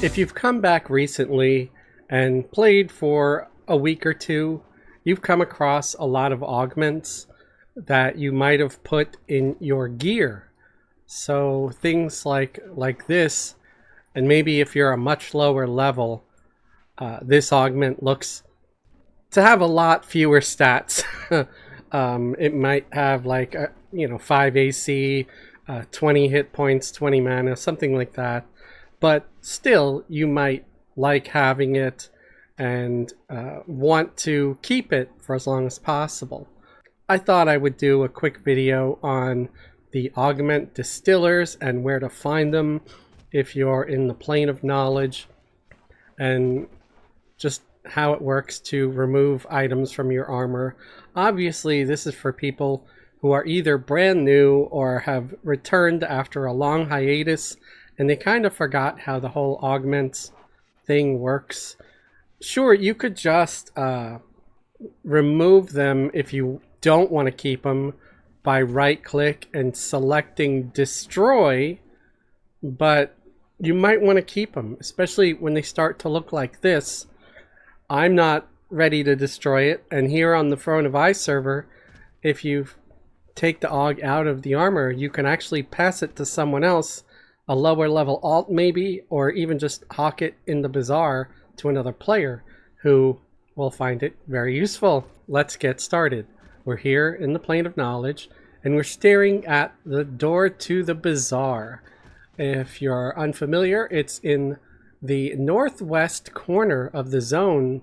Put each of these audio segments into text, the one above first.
If you've come back recently and played for a week or two, you've come across a lot of augments that you might have put in your gear. So things like this, and maybe if you're a much lower level, this augment looks to have a lot fewer stats. It might have like 5 AC, 20 hit points, 20 mana, something like that. But still, you might like having it and want to keep it for as long as possible. I thought I would do a quick video on the Augment distillers and where to find them if you're in the plane of knowledge, and just how it works to remove items from your armor. Obviously, this is for people who are either brand new or have returned after a long hiatus and they kind of forgot how the whole augments thing works. Sure, you could just remove them if you don't want to keep them by right click and selecting destroy, but you might want to keep them, especially when they start to look like this. I'm not ready to destroy it, and here on the Throne of Eye server, if you take the aug out of the armor, you can actually pass it to someone else, a lower level alt maybe, or even just hawk it in the bazaar to another player who will find it very useful. Let's get started. We're here in the plane of knowledge and we're staring at the door to the bazaar. If you're unfamiliar, it's in the northwest corner of the zone,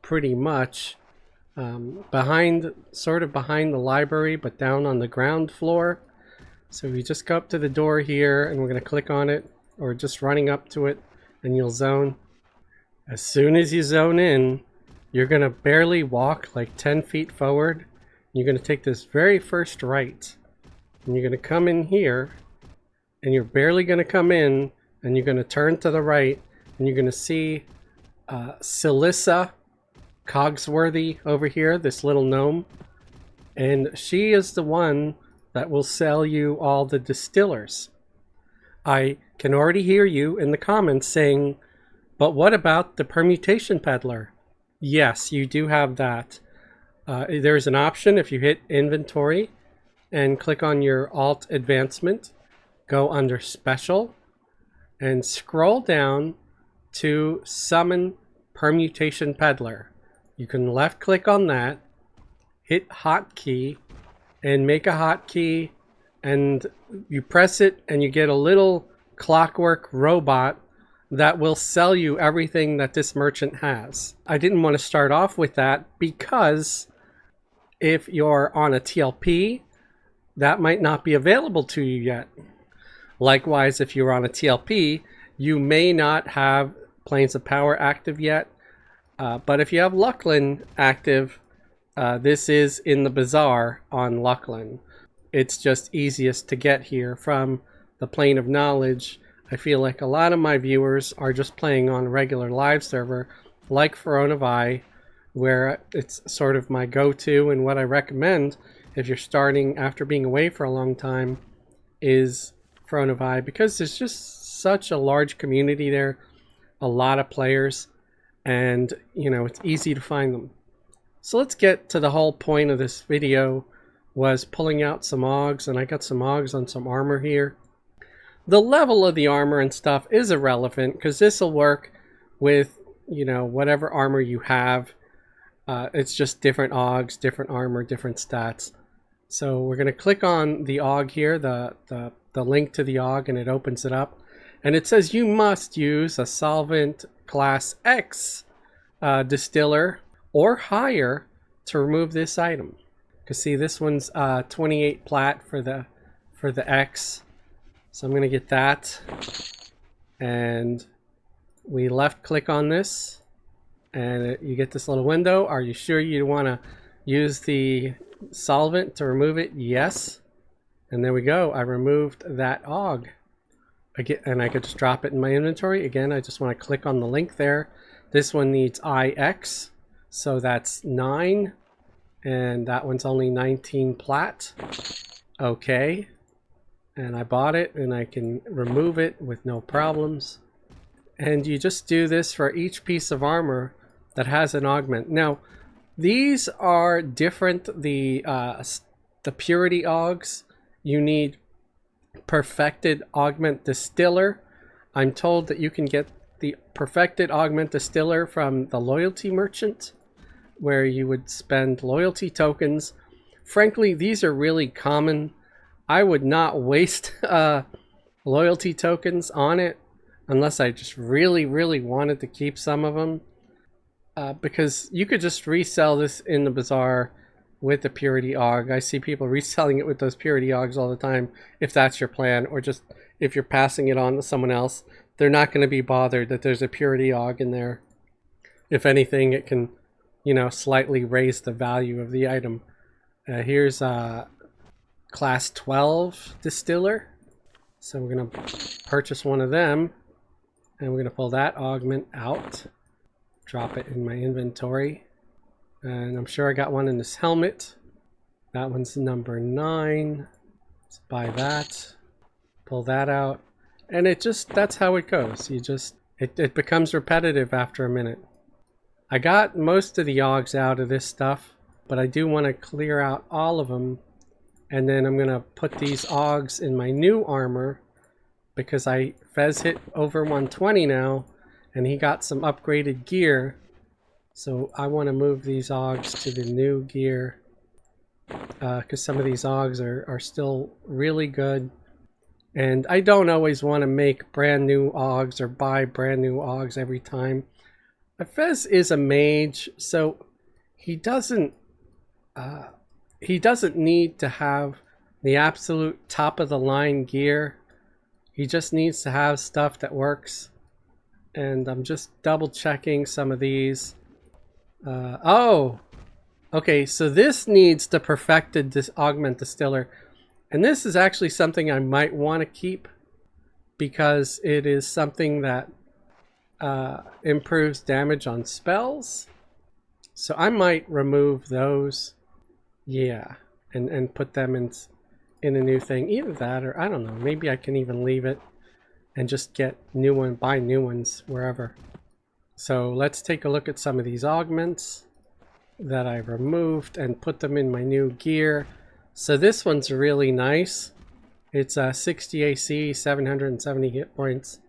pretty much behind the library, but down on the ground floor. So you just go up to the door here and we're going to click on it, or just running up to it, and you'll zone. As soon as you zone in, you're going to barely walk like 10 feet forward. You're going to take this very first right, and you're going to come in here, and you're barely going to come in, and you're going to turn to the right, and you're going to see Celissa Cogsworthy over here, this little gnome, and she is the one that will sell you all the distillers. I can already hear you in the comments saying, but what about the permutation peddler? Yes, you do have that. There's an option if you hit inventory and click on your alt advancement, go under special and scroll down to summon permutation peddler. You can left click on that, hit hotkey, and make a hotkey, and you press it and you get a little clockwork robot that will sell you everything that this merchant has. I didn't want to start off with that because if you're on a TLP, that might not be available to you yet. Likewise, if you're on a TLP, you may not have Planes of Power active yet. But if you have Lucklin active, this is in the bazaar on Lucklin. It's just easiest to get here from the plane of knowledge. I feel like a lot of my viewers are just playing on a regular live server like Throne of Eye, where it's sort of my go-to, and what I recommend if you're starting after being away for a long time is Throne of Eye, because there's just such a large community there, a lot of players, and it's easy to find them. So let's get to the whole point of this video, was pulling out some augs, and I got some augs on some armor here. The level of the armor and stuff is irrelevant because this will work with whatever armor you have. It's just different augs, different armor, different stats. So we're going to click on the aug here, the link to the aug, and it opens it up. And it says you must use a solvent class X distiller or higher to remove this item. Because see, this one's 28 plat for the X. So I'm going to get that. And we left click on this. And you get this little window. Are you sure you want to use the solvent to remove it? Yes. And there we go. I removed that aug. Again, and I could just drop it in my inventory. Again, I just want to click on the link there. This one needs IX, so that's 9, and that one's only 19 plat. Okay, and I bought it, and I can remove it with no problems. And you just do this for each piece of armor that has an augment. Now, these are different. The purity augs, you need perfected augment distiller. I'm told that you can get the perfected augment distiller from the loyalty merchant, where you would spend loyalty tokens. Frankly, these are really common. I would not waste loyalty tokens on it unless I just really wanted to keep some of them, because you could just resell this in the bazaar with the purity aug. I see people reselling it with those purity augs all the time, if that's your plan, or just if you're passing it on to someone else. They're not going to be bothered that there's a purity aug in there. If anything, it can, you know, slightly raise the value of the item. Here's a class 12 distiller. So we're going to purchase one of them, and we're going to pull that augment out, drop it in my inventory. And I'm sure I got one in this helmet. That one's number 9. Let's buy that. Pull that out. And it just, that's how it goes. You just, it becomes repetitive after a minute. I got most of the augs out of this stuff, but I do want to clear out all of them. And then I'm going to put these augs in my new armor, because Fez hit over 120 now, and he got some upgraded gear. So I want to move these augs to the new gear, because some of these augs are still really good. And I don't always want to make brand new augs or buy brand new augs every time. Fez is a mage, so he doesn't need to have the absolute top of the line gear. He just needs to have stuff that works. And I'm just double checking some of these. Oh, okay, so this needs the perfected augment distiller. And this is actually something I might want to keep, because it is something that improves damage on spells. So I might remove those. Yeah, and put them in a new thing. Either that, or I don't know, maybe I can even leave it and just get buy new ones wherever. So let's take a look at some of these augments that I removed and put them in my new gear. So this one's really nice. It's 60 AC, 770 hit points.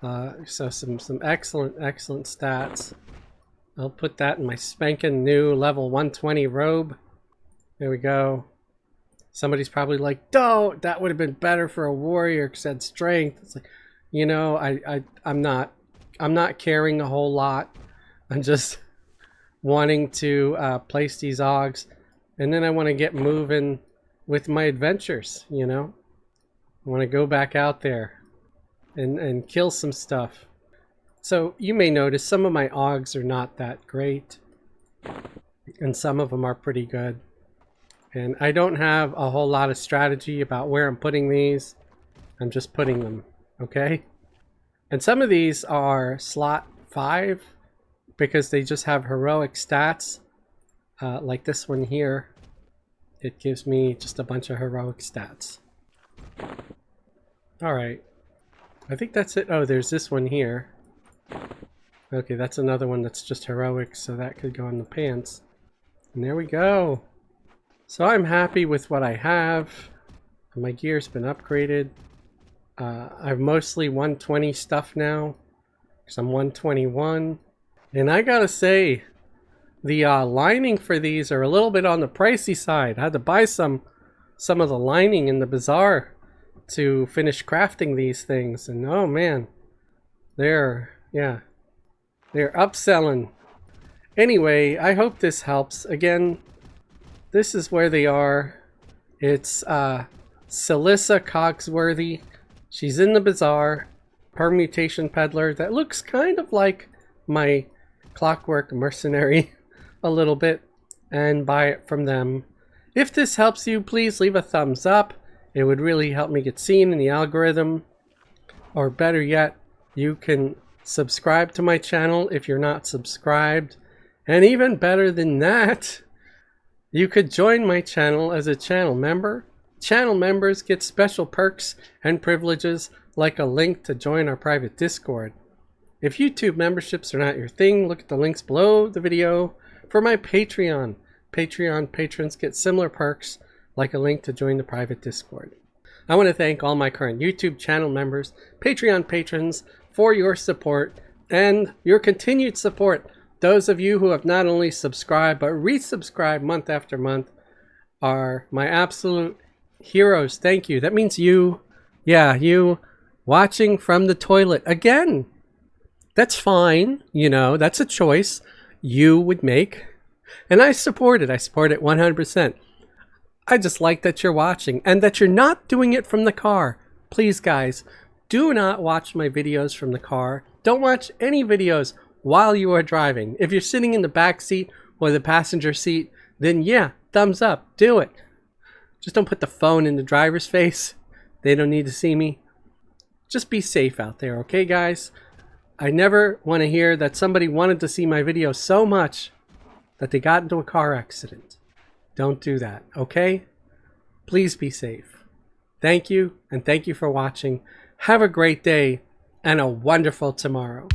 So some excellent stats. I'll put that in my spanking new level 120 robe. There we go. Somebody's probably like, "Don't, that would have been better for a warrior because it had strength." It's like, you know, I'm not caring a whole lot. I'm just wanting to place these augs, and then I want to get moving with my adventures, you know. I want to go back out there and kill some stuff. So you may notice some of my augs are not that great, and some of them are pretty good. And I don't have a whole lot of strategy about where I'm putting these. I'm just putting them, okay? And some of these are slot 5 because they just have heroic stats. Like this one here. It gives me just a bunch of heroic stats. Alright. I think that's it. Oh, there's this one here. Okay, that's another one that's just heroic, so that could go in the pants. And there we go. So I'm happy with what I have. My gear's been upgraded. I've mostly 120 stuff now, because I'm 121. And I gotta say, the lining for these are a little bit on the pricey side. I had to buy some of the lining in the bazaar to finish crafting these things. And oh man, they're upselling. Anyway, I hope this helps. Again, this is where they are. It's Celissa Cogsworthy. She's in the bazaar. Permutation peddler that looks kind of like my clockwork mercenary a little bit, and buy it from them. If this helps you, please leave a thumbs up. It would really help me get seen in the algorithm. Or better yet, you can subscribe to my channel if you're not subscribed. And even better than that, you could join my channel as a channel member. Channel members get special perks and privileges, like a link to join our private Discord. If YouTube memberships are not your thing, look at the links below the video for my Patreon. Patreon patrons get similar perks, like a link to join the private Discord. I want to thank all my current YouTube channel members, Patreon patrons, for your support and your continued support. Those of you who have not only subscribed but resubscribed month after month are my absolute heroes. Thank you. That means you, you watching from the toilet again. That's fine. You know, that's a choice you would make. And I support it. I support it 100%. I just like that you're watching and that you're not doing it from the car. Please, guys, do not watch my videos from the car. Don't watch any videos while you are driving. If you're sitting in the back seat or the passenger seat, then yeah, thumbs up. Do it. Just don't put the phone in the driver's face. They don't need to see me. Just be safe out there, okay, guys? I never want to hear that somebody wanted to see my video so much that they got into a car accident. Don't do that, okay? Please be safe. Thank you, and thank you for watching. Have a great day and a wonderful tomorrow.